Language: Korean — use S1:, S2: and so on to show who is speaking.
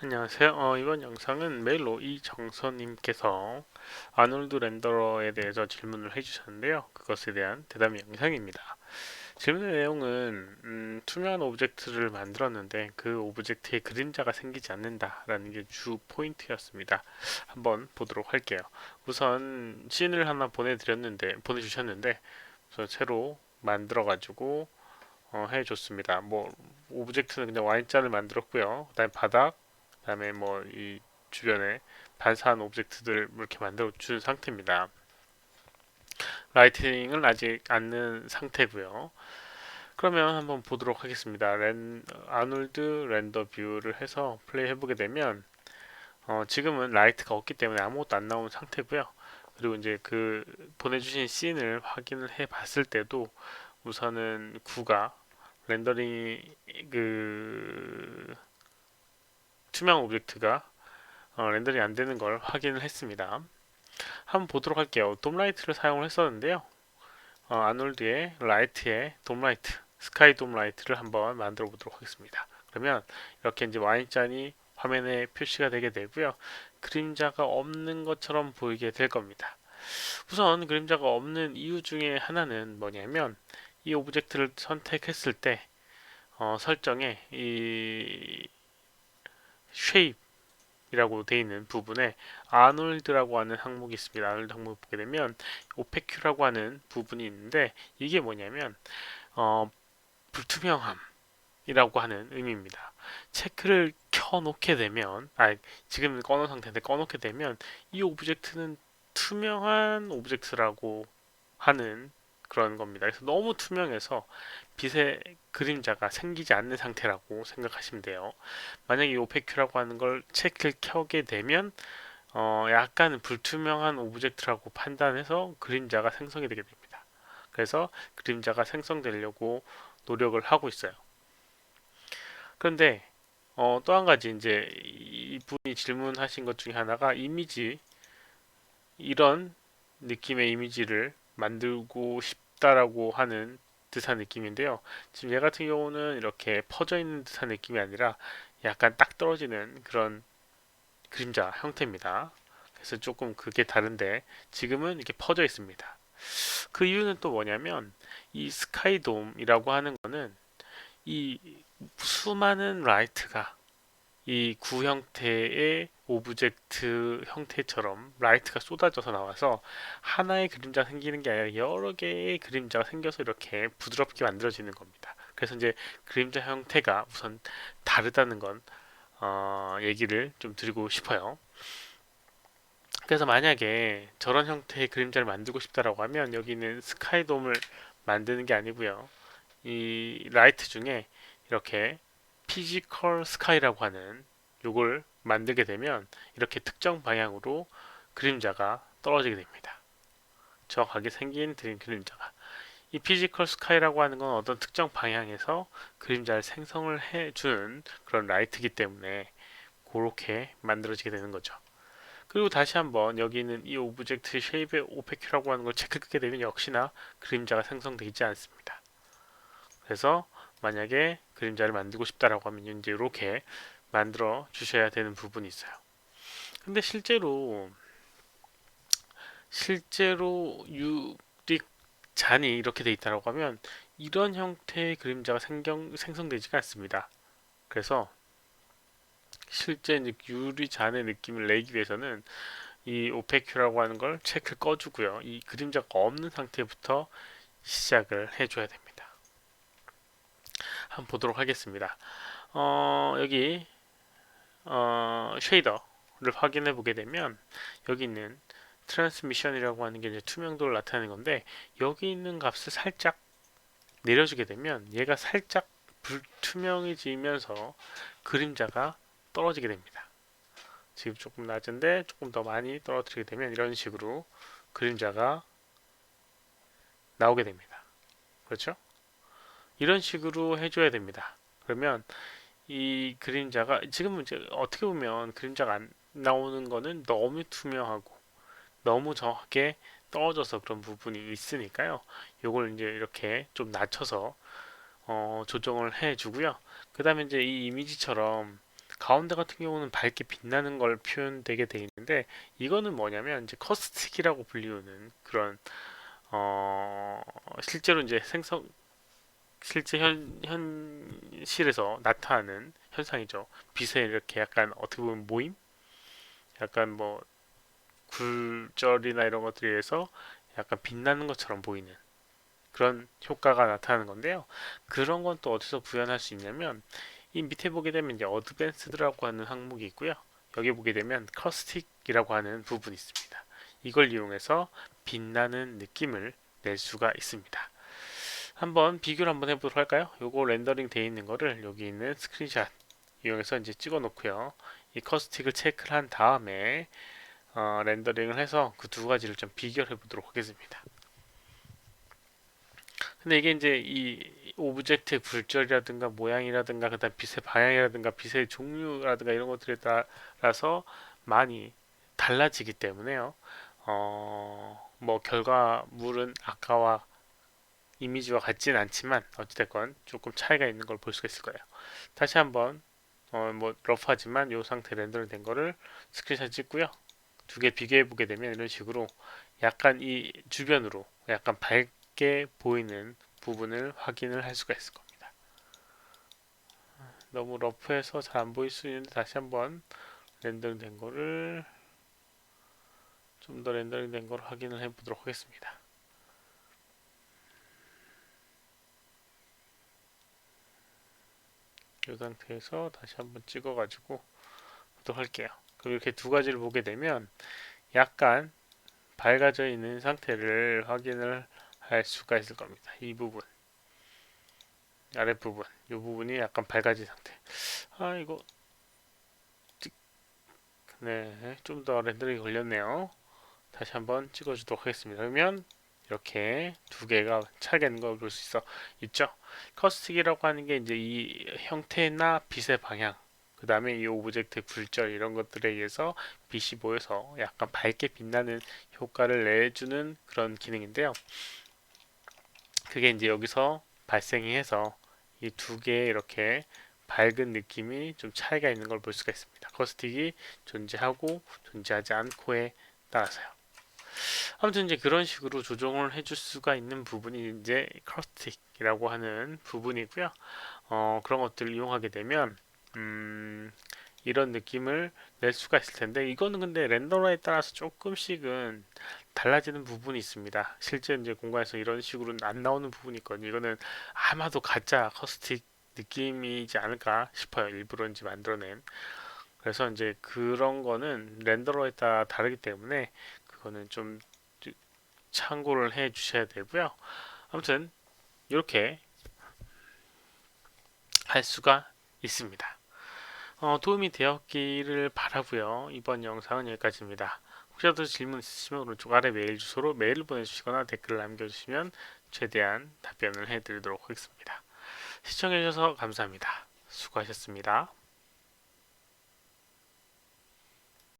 S1: 안녕하세요. 이번 영상은 메일로 이정선님께서 아놀드 렌더러에 대해서 질문을 해주셨는데요. 그것에 대한 대답 영상입니다. 질문의 내용은 투명한 오브젝트를 만들었는데 그 오브젝트에 그림자가 생기지 않는다라는 게 주 포인트였습니다. 한번 보도록 할게요. 우선 씬을 하나 보내주셨는데 우선 새로 만들어가지고 해줬습니다. 뭐 오브젝트는 그냥 Y자를 만들었고요. 그다음에 바닥, 그다음에 뭐 이 주변에 반사한 오브젝트들 이렇게 만들어 준 상태입니다. 라이팅은 아직 않는 상태고요. 그러면 한번 보도록 하겠습니다. 아놀드 렌더 뷰를 해서 플레이 해보게 되면 지금은 라이트가 없기 때문에 아무것도 안 나오는 상태고요. 그리고 이제 그 보내주신 씬을 확인을 해 봤을 때도 우선은 구가 렌더링이 그 투명 오브젝트가 렌더링 안 되는 걸 확인을 했습니다. 한번 보도록 할게요. 돔라이트를 사용을 했었는데요. 아놀드의 라이트의 돔라이트, 스카이 돔라이트를 한번 만들어 보도록 하겠습니다. 그러면 이렇게 이제 Y잔이 화면에 표시가 되게 되고요. 그림자가 없는 것처럼 보이게 될 겁니다. 우선 그림자가 없는 이유 중에 하나는 뭐냐면 이 오브젝트를 선택했을 때 설정에 이 쉐입이라고 되어 있는 부분에 아놀드라고 하는 항목이 있습니다. 아놀드 항목 보게 되면 오페큐라고 하는 부분이 있는데 이게 뭐냐면 불투명함이라고 하는 의미입니다. 체크를 켜놓게 되면 지금 꺼놓은 상태인데 꺼놓게 되면 이 오브젝트는 투명한 오브젝트라고 하는 그런 겁니다. 그래서 너무 투명해서 빛의 그림자가 생기지 않는 상태라고 생각하시면 돼요. 만약에 이 오페큐라고 하는 걸 체크를 켜게 되면 약간 불투명한 오브젝트라고 판단해서 그림자가 생성이 되게 됩니다. 그래서 그림자가 생성되려고 노력을 하고 있어요. 그런데 또 한 가지 이제 이분이 질문하신 것 중에 하나가 이미지 이런 느낌의 이미지를 만들고 싶다라고 하는 듯한 느낌인데요. 지금 얘 같은 경우는 이렇게 퍼져 있는 듯한 느낌이 아니라 약간 딱 떨어지는 그런 그림자 형태입니다. 그래서 조금 그게 다른데 지금은 이렇게 퍼져 있습니다. 그 이유는 또 뭐냐면 이 스카이돔이라고 하는 거는 이 수많은 라이트가 이 구 형태의 오브젝트 형태처럼 라이트가 쏟아져서 나와서 하나의 그림자가 생기는 게 아니라 여러 개의 그림자가 생겨서 이렇게 부드럽게 만들어지는 겁니다. 그래서 이제 그림자 형태가 우선 다르다는 건 얘기를 좀 드리고 싶어요. 그래서 만약에 저런 형태의 그림자를 만들고 싶다라고 하면 여기는 스카이돔을 만드는 게 아니고요. 이 라이트 중에 이렇게 피지컬 스카이라고 하는 요걸 만들게 되면 이렇게 특정 방향으로 그림자가 떨어지게 됩니다. 정확하게 생긴 그림자가. 이 피지컬 스카이라고 하는 건 어떤 특정 방향에서 그림자를 생성을 해주는 그런 라이트이기 때문에 그렇게 만들어지게 되는 거죠. 그리고 다시 한번 여기 있는 이 오브젝트 쉐입의 오페큐라고 하는 걸 체크하게 되면 역시나 그림자가 생성되지 않습니다. 그래서 만약에 그림자를 만들고 싶다라고 하면 이제 이렇게 만들어 주셔야 되는 부분이 있어요. 근데 실제로 유리 잔이 이렇게 돼 있다라고 하면 이런 형태의 그림자가 생성되지가 않습니다. 그래서 실제 이제 유리 잔의 느낌을 내기 위해서는 이 오페큐라고 하는 걸 체크를 꺼주고요. 이 그림자가 없는 상태부터 시작을 해줘야 됩니다. 한번 보도록 하겠습니다. 여기 쉐이더를 확인해 보게 되면 여기 있는 트랜스미션이라고 하는 게 이제 투명도를 나타내는 건데 여기 있는 값을 살짝 내려주게 되면 얘가 살짝 불투명해지면서 그림자가 떨어지게 됩니다. 지금 조금 낮은데 조금 더 많이 떨어뜨리게 되면 이런 식으로 그림자가 나오게 됩니다. 그렇죠? 이런 식으로 해줘야 됩니다. 그러면 이 그림자가 지금은 이제 어떻게 보면 그림자가 안 나오는 거는 너무 투명하고 너무 정확하게 떨어져서 그런 부분이 있으니까요. 요걸 이제 이렇게 좀 낮춰서 조정을 해 주고요. 그 다음에 이제 이 이미지처럼 가운데 같은 경우는 밝게 빛나는 걸 표현되게 돼 있는데 이거는 뭐냐면 이제 커스틱이라고 불리우는 그런 어 실제로 이제 실제 현실에서 나타나는 현상이죠. 빛에 이렇게 약간 어떻게 보면 모임, 약간 뭐 굴절이나 이런 것들에 의해서 약간 빛나는 것처럼 보이는 그런 효과가 나타나는 건데요. 그런 건 또 어디서 구현할 수 있냐면 이 밑에 보게 되면 이제 어드밴스드라고 하는 항목이 있고요. 여기 보게 되면 커스틱이라고 하는 부분이 있습니다. 이걸 이용해서 빛나는 느낌을 낼 수가 있습니다. 한번 비교를 한번 해보도록 할까요? 요거 렌더링 되어 있는 거를 여기 있는 스크린샷 이용해서 이제 찍어 놓고요. 이 커스틱을 체크를 한 다음에 렌더링을 해서 그 두 가지를 좀 비교를 해보도록 하겠습니다. 근데 이게 이제 이 오브젝트의 굴절이라든가 모양이라든가 그다음 빛의 방향이라든가 빛의 종류라든가 이런 것들에 따라서 많이 달라지기 때문에요. 뭐 결과물은 아까와 이미지와 같지는 않지만 어찌됐건 조금 차이가 있는 걸 볼 수가 있을 거예요. 다시 한번 뭐 러프하지만 이 상태 렌더링 된 거를 스크린샷 찍고요. 두 개 비교해 보게 되면 이런 식으로 약간 이 주변으로 약간 밝게 보이는 부분을 확인을 할 수가 있을 겁니다. 너무 러프해서 잘 안 보일 수 있는데 다시 한번 렌더링 된 거를 좀 더 렌더링 된 걸 확인을 해 보도록 하겠습니다. 이 상태에서 다시 한번 찍어 가지고 또 할게요. 그럼 이렇게 두 가지를 보게 되면 약간 밝아져 있는 상태를 확인을 할 수가 있을 겁니다. 이 부분, 아랫부분, 이 부분이 약간 밝아진 상태. 이거 네, 좀 더 렌더링이 걸렸네요. 다시 한번 찍어주도록 하겠습니다. 그러면 이렇게 두 개가 차이가 있는 걸 볼 수 있죠. 커스틱이라고 하는 게 이제 이 형태나 빛의 방향, 그 다음에 이 오브젝트의 굴절 이런 것들에 의해서 빛이 보여서 약간 밝게 빛나는 효과를 내주는 그런 기능인데요. 그게 이제 여기서 발생이 해서 이 두 개의 이렇게 밝은 느낌이 좀 차이가 있는 걸 볼 수가 있습니다. 커스틱이 존재하고 존재하지 않고에 따라서요. 아무튼 이제 그런 식으로 조정을 해줄 수가 있는 부분이 이제 커스틱이라고 하는 부분이고요. 그런 것들을 이용하게 되면 이런 느낌을 낼 수가 있을 텐데 이거는 근데 렌더러에 따라서 조금씩은 달라지는 부분이 있습니다. 실제 이제 공간에서 이런 식으로는 안 나오는 부분이 있거든요. 이거는 아마도 가짜 커스틱 느낌이지 않을까 싶어요. 일부러 이제 만들어낸. 그래서 이제 그런 거는 렌더러에 따라 다르기 때문에 그거는 좀 참고를 해 주셔야 되고요. 아무튼 이렇게 할 수가 있습니다. 도움이 되었기를 바라고요. 이번 영상은 여기까지입니다. 혹시라도 질문 있으시면 오른쪽 아래 메일 주소로 메일을 보내주시거나 댓글을 남겨주시면 최대한 답변을 해드리도록 하겠습니다. 시청해주셔서 감사합니다. 수고하셨습니다.